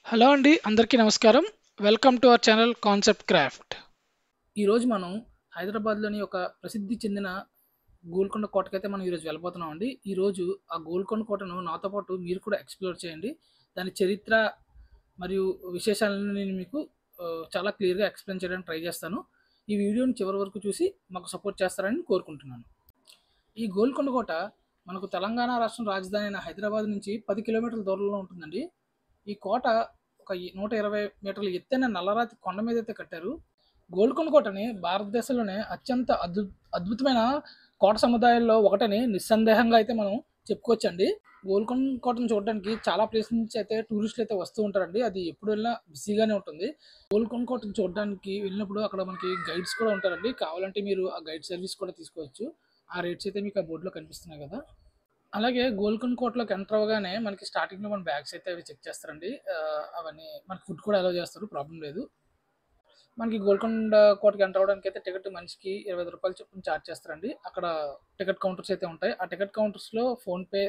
Hello అండి, అందరికీ నమస్కారం. Welcome to our channel concept craft. ఈరోజు మనం హైదరాబాద్‌లోని ఒక ప్రసిద్ధి చెందిన గోల్కొండ కోటకైతే మనం ఈరోజు వెళ్ళబోతున్నామండి. ఈరోజు ఆ గోల్కొండ కోటను నాతో పాటు మీరు కూడా ఎక్స్‌ప్లోర్ చేయండి. దాని చరిత్ర మరియు విశేషాలను నేను మీకు చాలా క్లియర్‌గా ఎక్స్‌ప్లెయిన్ చేయడానికి ట్రై చేస్తాను. ఈ వీడియోని చివరి వరకు చూసి మాకు సపోర్ట్ చేస్తారని కోరుకుంటున్నాను. ఈ గోల్కొండ కోట మనకు తెలంగాణ రాష్ట్రం రాజధాని అయిన హైదరాబాద్ నుంచి 10 కిలోమీటర్ల దూరంలో ఉంటుందండి. ఈ కోట ఒక 120 మీటర్ల ఎత్తైన నల్లరాతి కొండ మీదైతే కట్టారు. గోల్కొండ కోటని భారతదేశంలోనే అత్యంత అద్భుతమైన కోట సముదాయాల్లో ఒకటని నిస్సందేహంగా అయితే మనం చెప్పుకోవచ్చండి. గోల్కొండ కోటను చూడడానికి చాలా ప్లేస్ నుంచి అయితే టూరిస్టులు అయితే వస్తూ ఉంటారండి. అది ఎప్పుడు వెళ్ళినా బిజీగానే ఉంటుంది. గోల్కొండ కోటను చూడడానికి వెళ్ళినప్పుడు అక్కడ మనకి గైడ్స్ కూడా ఉంటారండి. కావాలంటే మీరు ఆ గైడ్ సర్వీస్ కూడా తీసుకోవచ్చు. ఆ రేట్స్ అయితే మీకు ఆ బోర్డులో కనిపిస్తున్నాయి కదా! అలాగే గోల్కొండ కోటలోకి ఎంటర్ అవ్వగానే మనకి స్టార్టింగ్‌లో మన బ్యాగ్స్ అయితే అవి చెక్ చేస్తారండి. అవన్నీ మనకి ఫుడ్ కూడా అలౌ చేస్తారు. ప్రాబ్లమ్ లేదు. మనకి గోల్కొండ కోటకి ఎంటర్ అవ్వడానికైతే టికెట్ మనిషికి రూ. 20 చొప్పున చార్జ్ చేస్తారండి. అక్కడ టికెట్ కౌంటర్స్ అయితే ఉంటాయి. ఆ టికెట్ కౌంటర్స్‌లో ఫోన్‌పే,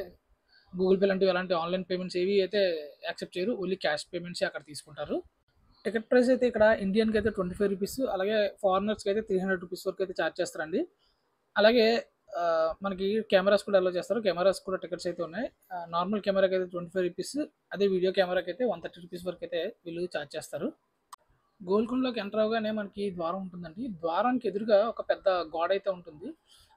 గూగుల్ పే లాంటివి ఎలాంటి ఆన్‌లైన్ పేమెంట్స్ ఏవి అయితే యాక్సెప్ట్ చేయరు. ఓన్లీ క్యాష్ పేమెంట్సే అక్కడ తీసుకుంటారు. టికెట్ ప్రైస్ అయితే ఇక్కడ ఇండియన్‌కి అయితే రూ. 25, అలాగే ఫారినర్స్‌కి అయితే రూ. 300 వరకు అయితే చార్జ్ చేస్తారండి. అలాగే మనకి కెమెరాస్ కూడా అలౌ చేస్తారు. కెమెరాస్ కూడా టికెట్స్ అయితే ఉన్నాయి. నార్మల్ కెమెరాకి అయితే రూ. 25, అదే వీడియో కెమెరాకి అయితే రూ. 130 వరకు అయితే వీళ్ళు చార్జ్ చేస్తారు. గోల్కొండలోకి ఎంటర్ అవ్వగానే మనకి ద్వారం ఉంటుందండి. ద్వారానికి ఎదురుగా ఒక పెద్ద గోడ అయితే ఉంటుంది.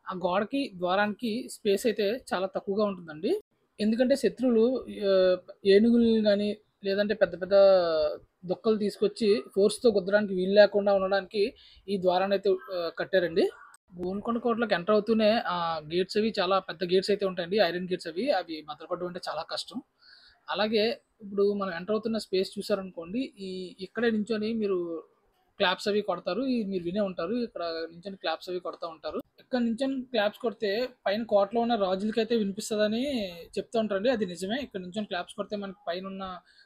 ఆ గోడకి, ద్వారానికి స్పేస్ అయితే చాలా తక్కువగా ఉంటుందండి. ఎందుకంటే శత్రువులు ఆహ్, ఏనుగుల్ని గాని, లేదంటే పెద్ద పెద్ద దుక్కలు తీసుకొచ్చి ఫోర్స్‌తో గుద్దడానికి వీలు లేకుండా ఉండడానికి ఈ ద్వారాన్నయితే కట్టారండి. గోల్కొండ కోటలోకి ఎంటర్ అవుతూనే గేట్స్ అవి చాలా పెద్ద గేట్స్ అయితే ఉంటాయండి. ఐరన్ గేట్స్ అవి. అవి భద్రపడడం అంటే చాలా కష్టం. అలాగే ఇప్పుడు మనం ఎంటర్ అవుతున్న స్పేస్ చూసారనుకోండి. ఇక్కడే నించొని మీరు క్లాప్స్ అవి కొడతారు. మీరు వినే ఉంటారు. ఇక్కడ నించొని క్లాప్స్ అవి కొడతా ఉంటారు. ఇక్కడ నించొని క్లాప్స్ కొడితే పైన కోటలో ఉన్న రాజులకైతే వినిపిస్తదని చెప్తూ ఉంటారండి. అది నిజమే. ఇక్కడ నించొని క్లాప్స్ కొడితే మనకి పైనున్న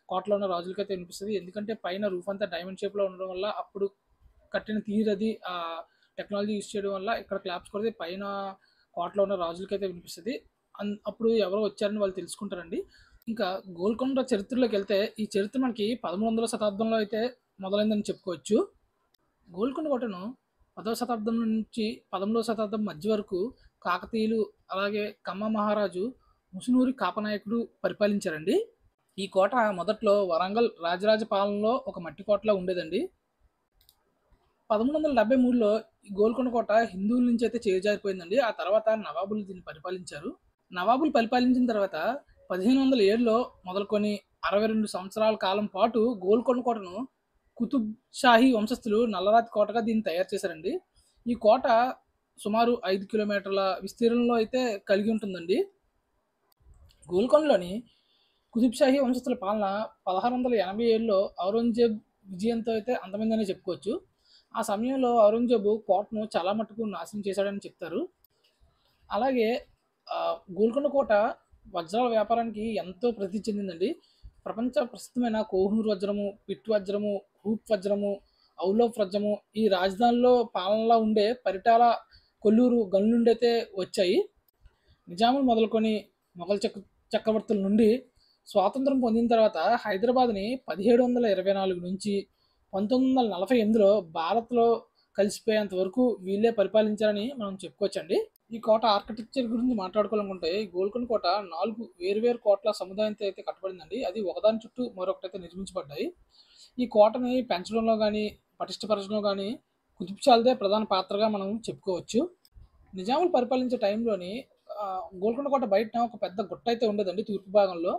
కోటలో ఉన్న రాజులకైతే వినిపిస్తది. ఎందుకంటే పైన రూఫ్ అంతా డైమండ్ షేప్‌లో ఉండడం వల్ల అప్పుడు కట్టిన తీరది టెక్నాలజీ యూజ్ చేయడం వల్ల ఇక్కడ క్లాప్స్ కొడితే పైన కోటలో ఉన్న రాజులకైతే వినిపిస్తది. అప్పుడు ఎవరో వచ్చారని వాళ్ళు తెలుసుకుంటారండి. ఇంకా గోల్కొండ చరిత్రలోకెళ్తే ఈ చరిత్ర మనకి 13వ శతాబ్దంలో అయితే మొదలైందని చెప్పుకోవచ్చు. గోల్కొండ కోటను 10వ శతాబ్దం నుంచి 13వ శతాబ్దం మధ్య వరకు కాకతీయులు, అలాగే కమ్మ మహారాజు ముసునూరి కాపనాయకుడు పరిపాలించారండి. ఈ కోట మొదట్లో వరంగల్ రాజరాజ పాలనలో ఒక మట్టి కోటలా ఉండేదండి. 1373లో ఈ గోల్కొండ కోట హిందువుల నుంచి అయితే చేజారిపోయిందండి. ఆ తర్వాత నవాబులు దీన్ని పరిపాలించారు. నవాబులు పరిపాలించిన తర్వాత 1507లో మొదలుకొని 62 సంవత్సరాల కాలం పాటు గోల్కొండ కోటను కుతుబ్ షాహీ వంశస్థులు నల్లరాతి కోటగా దీన్ని తయారు చేశారండి. ఈ కోట సుమారు 5 కిలోమీటర్ల విస్తీర్ణంలో అయితే కలిగి ఉంటుందండి. గోల్కొండలోని కుతుబ్ షాహీ వంశస్థుల పాలన 1687లో ఔరంగజేబ్ విజయంతో అయితే అంతమైందనే చెప్పుకోవచ్చు. ఆ సమయంలో ఔరంగజేబు కోటను చాలా మట్టుకు నాశనం చేశాడని చెప్తారు. అలాగే గోల్కొండ కోట వజ్రాల వ్యాపారానికి ఎంతో ప్రసిద్ధి చెందిందండి. ప్రపంచ ప్రసిద్ధమైన కోహినూర్ వజ్రము, పిట్ వజ్రము, హూప్ వజ్రము, ఔలోఫ్ వజ్రము ఈ రాజధానిలో పాలనలో ఉండే పరిటాల, కొల్లూరు గనుల నుండైతే వచ్చాయి. నిజాములు మొదలుకొని మొఘల్ చక్రవర్తుల నుండి స్వాతంత్రం పొందిన తర్వాత హైదరాబాద్‌ని 1724 నుంచి 1948లో భారత్‌లో కలిసిపోయేంత వరకు వీళ్ళే పరిపాలించారని మనం చెప్పుకోవచ్చండి. ఈ కోట ఆర్కిటెక్చర్ గురించి మాట్లాడుకోవాలనుకుంటే, ఈ గోల్కొండ కోట 4 వేరు వేరు కోటల సముదాయంతో అయితే కట్టబడిందండి. అది ఒకదాని చుట్టూ మరొకటైతే నిర్మించబడ్డాయి. ఈ కోటని పెంచడంలో గాని, పటిష్టపరచడంలో గాని కుతుబ్ షాలదే ప్రధాన పాత్రగా మనం చెప్పుకోవచ్చు. నిజాములు పరిపాలించే టైంలోని గోల్కొండ కోట బయటన ఒక పెద్ద గుట్ట అయితే ఉండేదండి తూర్పు భాగంలో.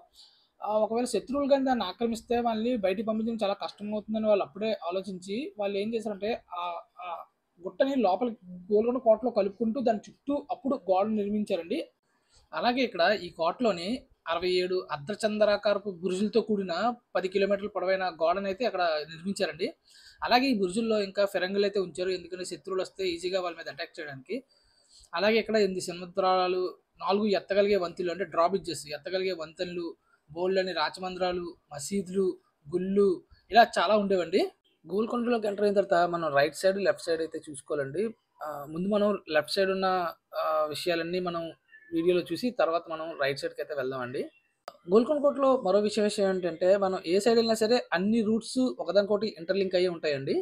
ఒకవేళ శత్రువులు గాని దాన్ని ఆక్రమిస్తే వాళ్ళని బయటికి పంపించడం చాలా కష్టమవుతుందని వాళ్ళు అప్పుడే ఆలోచించి వాళ్ళు ఏం చేశారంటే ఆహ్, గుట్టని లోపలికి గోల్కొండ కోటలో కలుపుకుంటూ దాని చుట్టూ అప్పుడు గోడను నిర్మించారండి. అలాగే ఇక్కడ ఈ కోటలోని 67 అర్ధచంద్రాకారపు బురుజులతో కూడిన 10 కిలోమీటర్ల పొడవైన గోడనైతే అక్కడ నిర్మించారండి. అలాగే ఈ బురుజుల్లో ఇంకా ఫిరంగులైతే ఉంచారు. ఎందుకంటే శత్రువులొస్తే ఈజీగా వాళ్ళ మీద అటాక్ చేయడానికి. అలాగే ఇక్కడ 8 సముద్రాలు, 4 ఎత్తగలిగే వంతెనలు అంటే డ్రా బ్రిడ్జెస్ ఎత్తగలిగే వంతెనలు, బోలెడన్ని రాచమందిరాలు, మసీదులు, గుళ్ళు ఇలా చాలా ఉండేవండి. గోల్కొండలోకి ఎంటర్ అయిన తర్వాత మనం రైట్ సైడ్, లెఫ్ట్ సైడ్ అయితే చూసుకోవాలండి. ముందు మనం లెఫ్ట్ సైడ్ ఉన్న విషయాలన్నీ మనం వీడియోలో చూసి తర్వాత మనం రైట్ సైడ్‌కైతే వెళ్దామండి. గోల్కొండ కోటలో మరో విషయం ఏంటంటే, మనం ఏ సైడ్ ఎళ్ళినా సరే అన్ని రూట్స్ ఒకదానికొకటి ఇంటర్‌లింక్ అయ్యే ఉంటాయండి.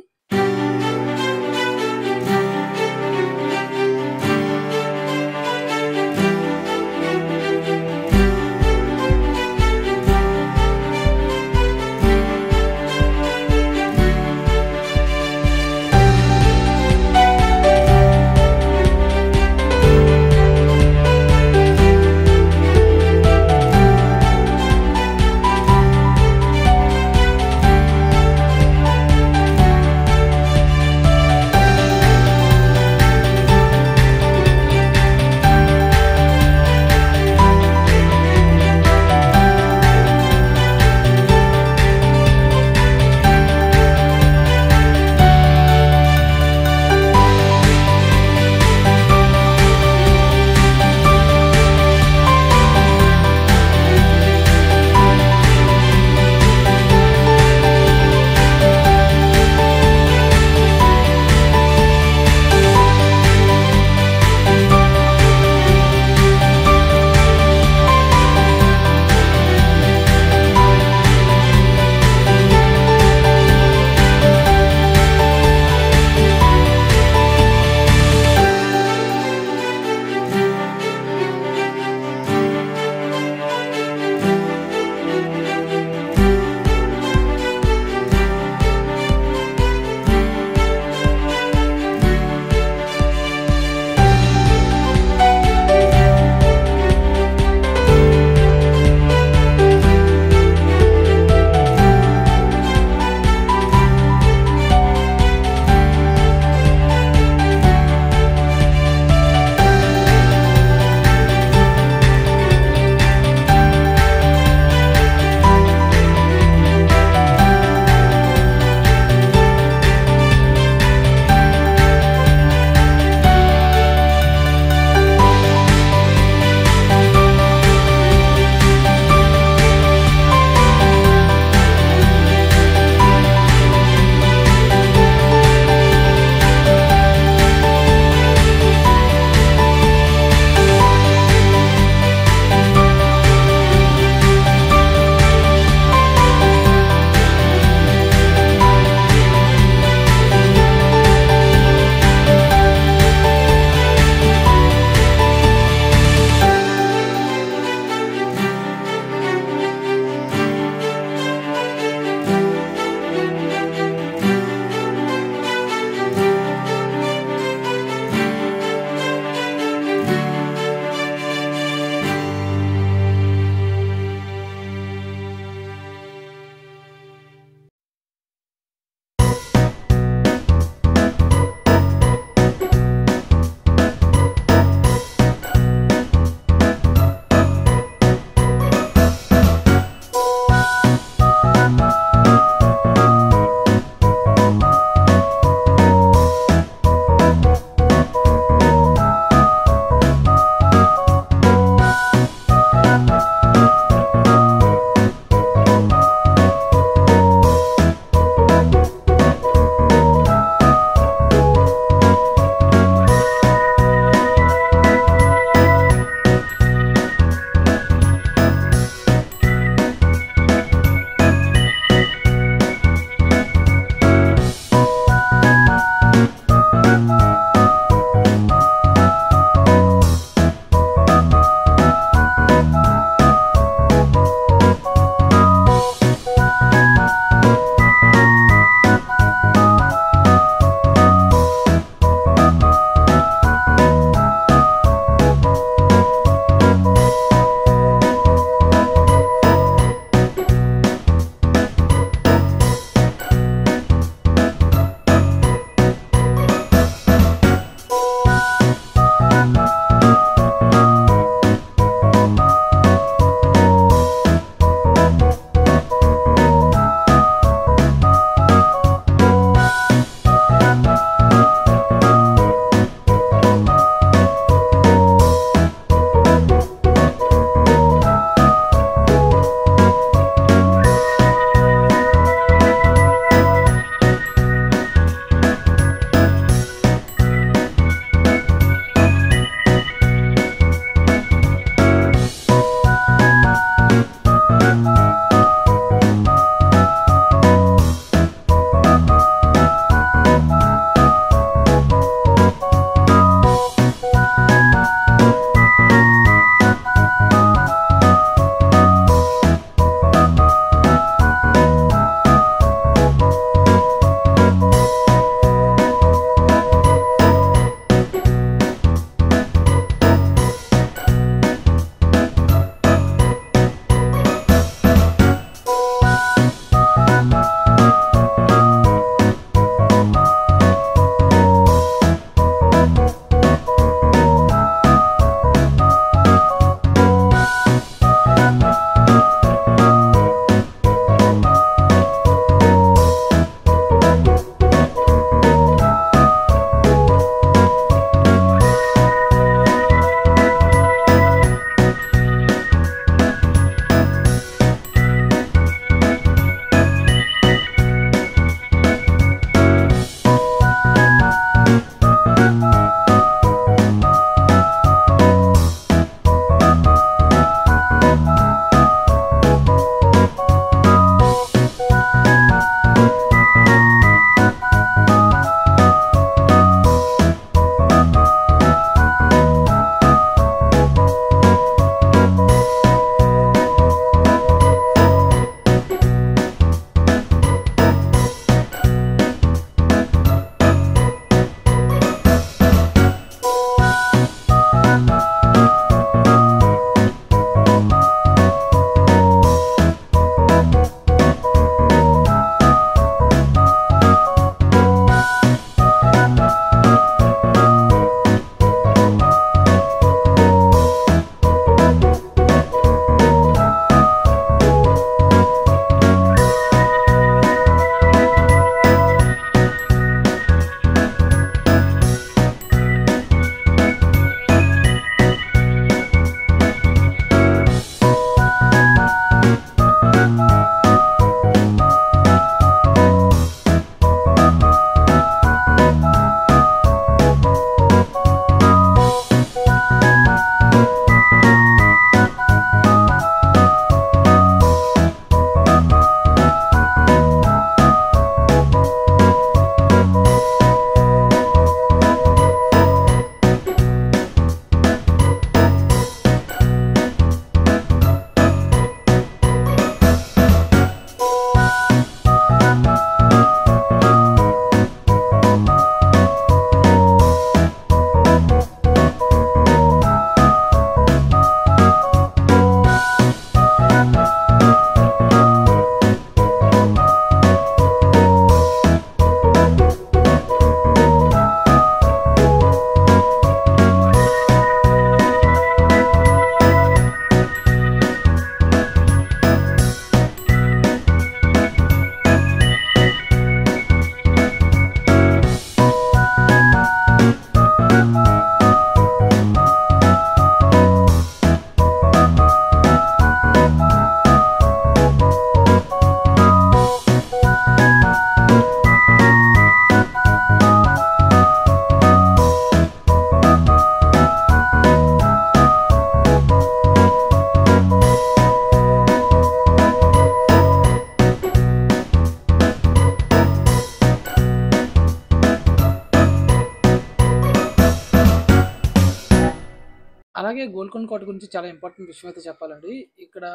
అలాగే గోల్కొండ కోట గురించి చాలా ఇంపార్టెంట్ విషయం అయితే చెప్పాలండి. ఇక్కడ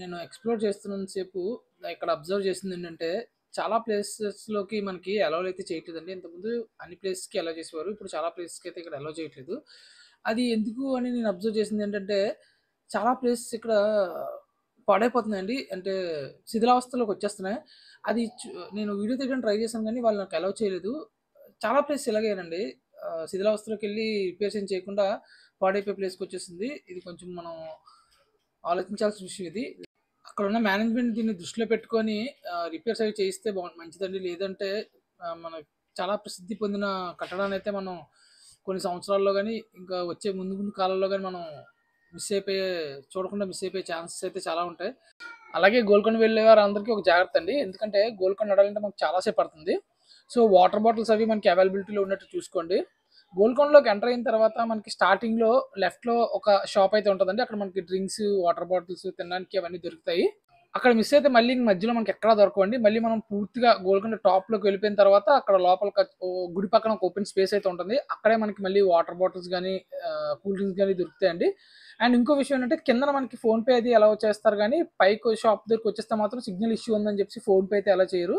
నేను ఎక్స్‌ప్లోర్ చేస్తున్నంత సేపు ఇక్కడ అబ్జర్వ్ చేసిందేంటంటే, చాలా ప్లేసెస్‌లోకి మనకి అలౌలు అయితే చేయట్లేదండి. ఇంతకుముందు అన్ని ప్లేసెస్‌కి అలౌ చేసేవారు. ఇప్పుడు చాలా ప్లేసెస్‌కి అయితే ఇక్కడ అలౌ చేయట్లేదు. అది ఎందుకు అని నేను అబ్జర్వ్ చేసిందేంటంటే, చాలా ప్లేసెస్ ఇక్కడ పాడైపోతున్నాయండి. అంటే శిథిలావస్థలోకొచ్చేస్తున్నాయి. అది నేను వీడియో తీయడానికి ట్రై చేశాను గానీ, వాళ్ళు నాకు అలౌ చేయలేదు. చాలా ప్లేసెస్ ఇలాగేనండి. శిథిలావస్థలోకెళ్ళి రిపేర్స్ ఏం చేయకుండా పాడైపోయే ప్లేస్‌కొచ్చేసింది. ఇది కొంచెం మనం ఆలోచించాల్సిన విషయం ఇది. అక్కడున్న మేనేజ్‌మెంట్ దీన్ని దృష్టిలో పెట్టుకొని రిపేర్స్ అవి చేయిస్తే మంచిదండి. లేదంటే మన చాలా ప్రసిద్ధి పొందిన కట్టడాన్నయితే మనం కొన్ని సంవత్సరాల్లో గాని, ఇంకా వచ్చే ముందు ముందు కాలంలో గాని మనం చూడకుండా మిస్ అయిపోయే ఛాన్సెస్ అయితే చాలా ఉంటాయి. అలాగే గోల్కొండ వెళ్ళే వారందరికీ ఒక జాగ్రత్త అండి. ఎందుకంటే గోల్కొండ నడవాలంటే మనకు చాలా సేపు పడుతుంది. సో, వాటర్ బాటిల్స్ అవి మనకి అవైలబిలిటీలో ఉన్నట్టు చూసుకోండి. గోల్కొండలోకి ఎంటర్ అయిన తర్వాత మనకి స్టార్టింగ్‌లో లెఫ్ట్‌లో ఒక షాప్ అయితే ఉంటదండి. అక్కడ మనకి డ్రింక్స్, వాటర్ బాటిల్స్ తినడానికి అవన్నీ దొరుకుతాయి. అక్కడ మిస్ అయితే మళ్ళీ మధ్యలో మనకి ఎక్కడా దొరకవండి. మళ్ళీ మనం పూర్తిగా గోల్కొండ టాప్‌లోకి వెళ్ళిపోయిన తర్వాత అక్కడ లోపల గుడి పక్కన ఒక ఓపెన్ స్పేస్ అయితే ఉంటుంది. అక్కడే మనకి మళ్ళీ వాటర్ బాటిల్స్ గానీ, కూల్ డ్రింక్స్ గానీ దొరుకుతాయండి. అండ్ ఇంకో విషయం ఏంటంటే కిందన మనకి ఫోన్‌పే అది అలౌ చేస్తారు గానీ, పైకి షాప్ దగ్గరికొచ్చేస్తే మాత్రం సిగ్నల్ ఇష్యూ ఉందని చెప్పేసి ఫోన్‌పే అయితే అలౌ చేయరు.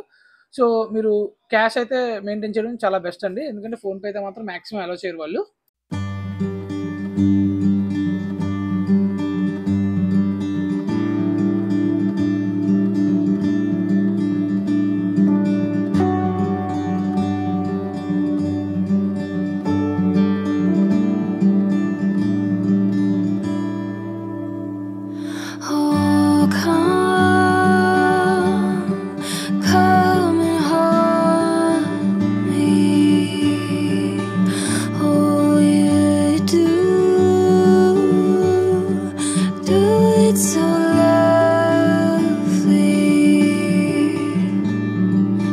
సో, మీరు క్యాష్ అయితే మెయింటైన్ చేయడం చాలా బెస్ట్ అండి. ఎందుకంటే ఫోన్‌పే అయితే మాత్రం మాక్సిమం అలౌ చేయరు వాళ్ళు. Oh, come and hold me. Oh, you do it so lovely.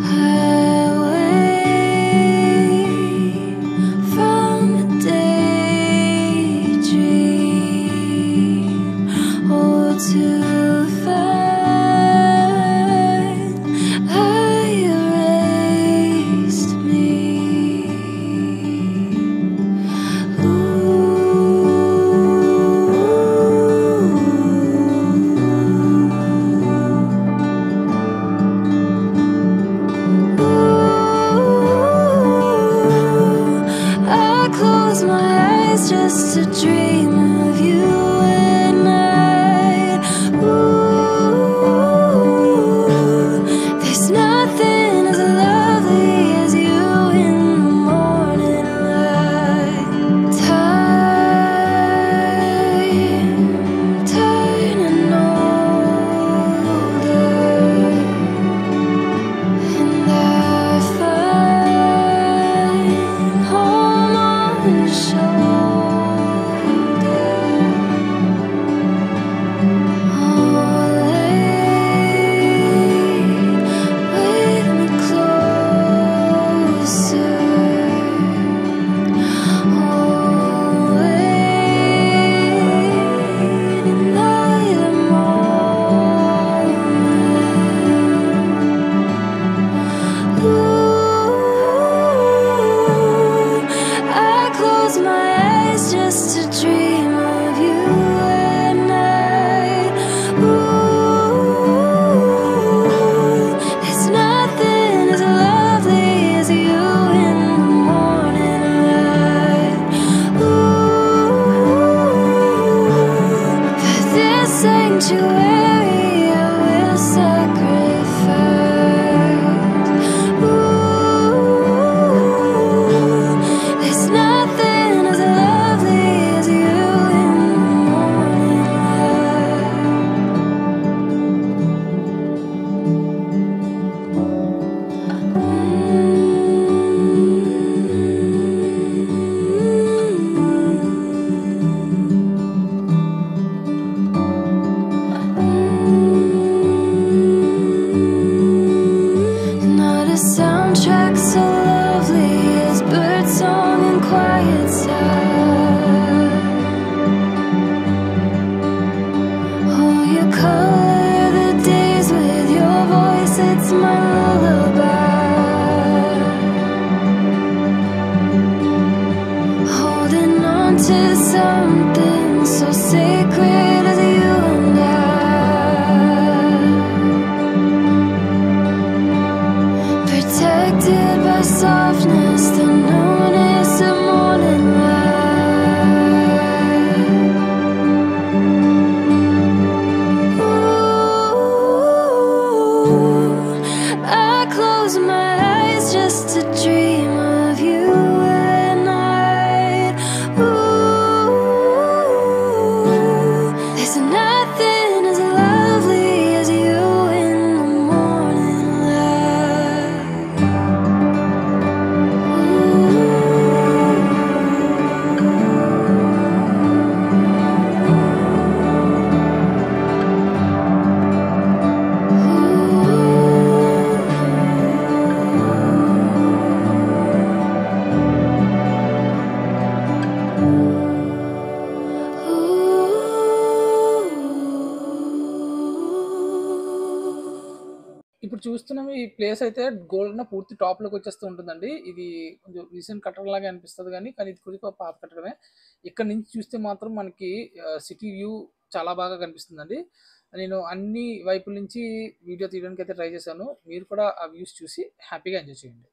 I wake from a daydream. Oh, to find I erased me. I close my eyes just to dream of you at night. There's nothing as lovely as you in the morning light. Time turning older, and I find home on your shoulder. Oh, lay with me closer. Oh, wait another moment. I close my eyes just to dream of you at night. There's nothing as lovely as you in the morning light. For this sanctuary I will sacrifice. There's nothing as lovely as you in the morning Not a soundtrack so lovely as birdsong and quiet sound. Oh, you color the days with your voice, it's my lullaby. Holding on to something so sacred as you and I, protected by softness, the newness of morning light. Ooh, I close my eyes just to dream of you at night. Ooh, there's nothing as lovely as you in the morning light. ఇప్పుడు చూస్తున్నాం ఈ place అయితే గోల్కొండ పూర్తి top లోకి వచ్చేస్తూ ఉంటుందండి. ఇది కొంచెం రీసెంట్ కట్టడం లాగా అనిపిస్తుంది కానీ ఇది కొద్దిగా పాత కట్టడమే. ఇక్కడ నుంచి చూస్తే మాత్రం మనకి సిటీ వ్యూ చాలా బాగా కనిపిస్తుందండి. నేను అన్ని వైపుల నుంచి వీడియో తీయడానికి అయితే ట్రై చేశాను. మీరు కూడా ఆ వ్యూస్ చూసి హ్యాపీగా ఎంజాయ్ చేయండి.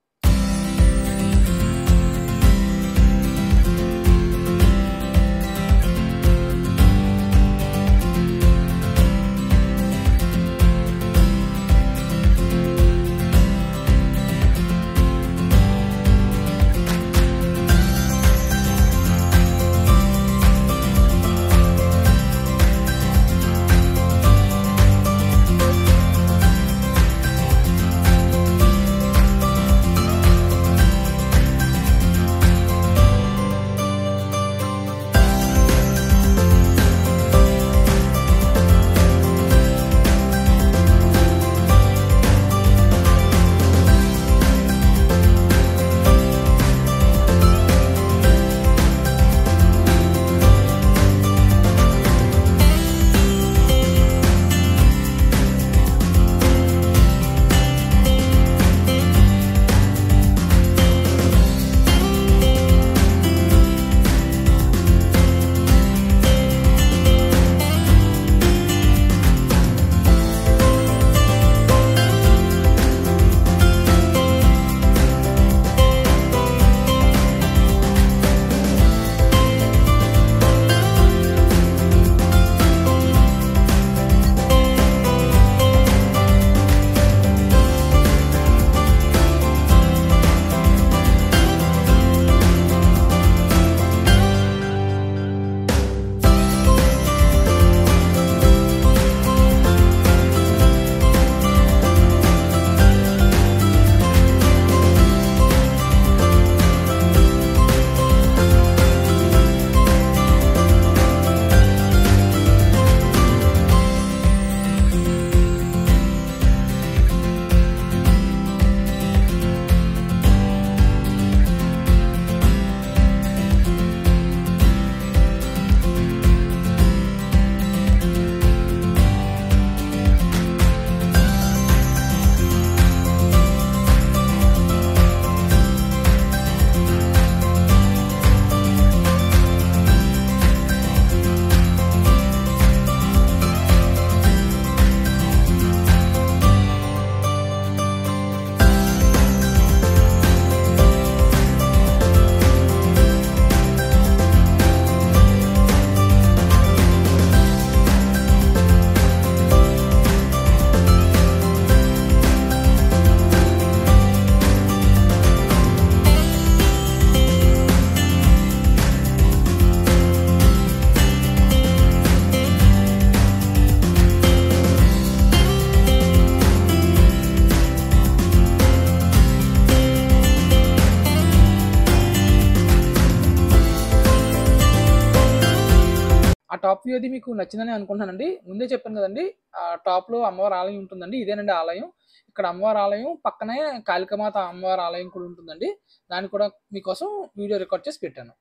టాప్ వ్యూ అది మీకు నచ్చిందని అనుకుంటున్నానండి. ముందే చెప్పాను కదండి, ఆ టాప్లో అమ్మవారి ఆలయం ఉంటుందండి. ఇదేనండి ఆలయం. ఇక్కడ అమ్మవారి ఆలయం పక్కనే కాళికామాత అమ్మవారి ఆలయం కూడా ఉంటుందండి. దాన్ని కూడా మీకోసం వీడియో రికార్డ్ చేసి పెట్టాను.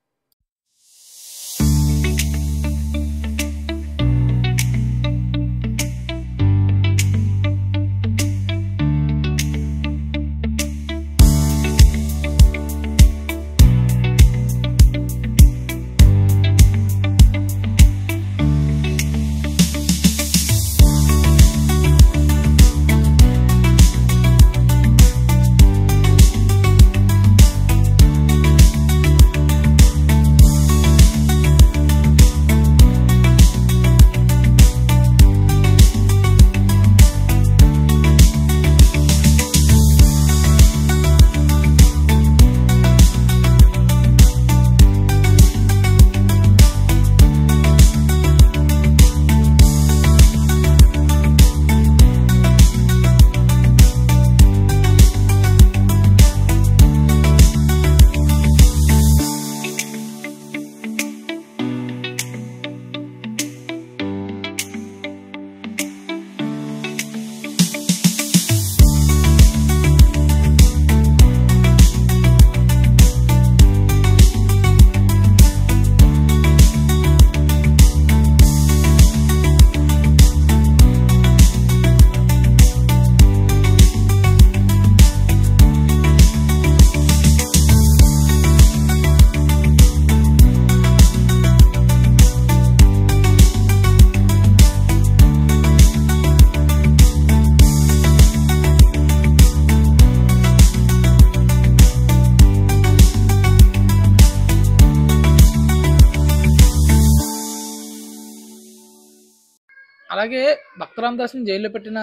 అలాగే భక్తరామ్ దాస్ని జైల్లో పెట్టిన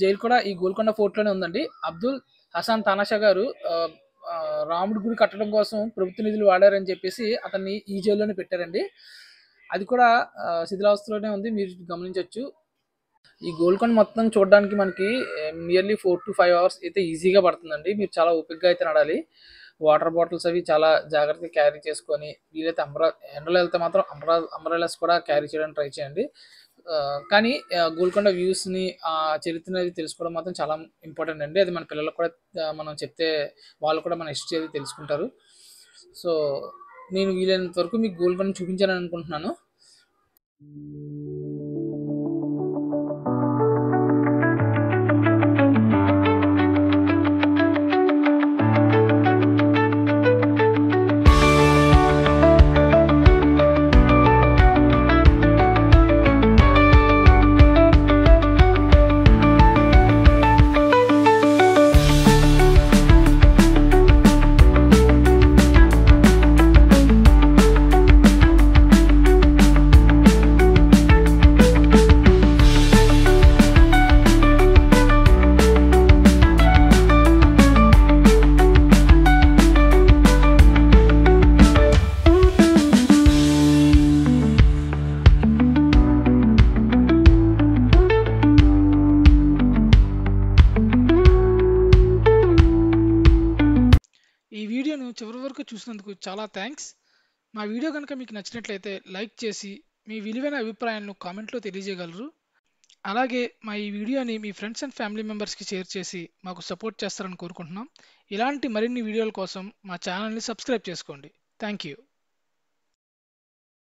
జైలు కూడా ఈ గోల్కొండ ఫోర్ట్లోనే ఉందండి. అబ్దుల్ హసన్ తానాషా గారు రాముడి గుడి కట్టడం కోసం ప్రభుత్వ నిధులు వాడారని చెప్పేసి అతన్ని ఈ జైల్లోనే పెట్టారండి. అది కూడా శిథిలావస్థలోనే ఉంది, మీరు గమనించవచ్చు. ఈ గోల్కొండ మొత్తం చూడడానికి మనకి నియర్లీ 4 to 5 hours అయితే ఈజీగా పడుతుందండి. మీరు చాలా ఓపికగా అయితే నడాలి. వాటర్ బాటిల్స్ అవి చాలా జాగ్రత్తగా క్యారీ చేసుకొని, వీలైతే ఎండలో వెళ్తే మాత్రం అంబ్రెలాస్ కూడా క్యారీ చేయడానికి ట్రై చేయండి. కానీ గోల్కొండ వ్యూస్ని చరిత్ర అనేది తెలుసుకోవడం మాత్రం చాలా ఇంపార్టెంట్ అండి. అది మన పిల్లలకు కూడా మనం చెప్తే వాళ్ళు కూడా మన హిస్టరీ అది తెలుసుకుంటారు. సో నేను వీలైనంత వరకు మీకు గోల్కొండ చూపించాలని అనుకుంటున్నాను. ఈ వీడియోను చివరి వరకు చూసినందుకు చాలా థ్యాంక్స్. మా వీడియో కనుక మీకు నచ్చినట్లయితే లైక్ చేసి మీ విలువైన అభిప్రాయాలను కామెంట్లో తెలియజేయగలరు. అలాగే మా ఈ వీడియోని మీ ఫ్రెండ్స్ అండ్ ఫ్యామిలీ మెంబర్స్కి షేర్ చేసి మాకు సపోర్ట్ చేస్తారని కోరుకుంటున్నాం. ఇలాంటి మరిన్ని వీడియోల కోసం మా ఛానల్ని సబ్స్క్రైబ్ చేసుకోండి. Thank you.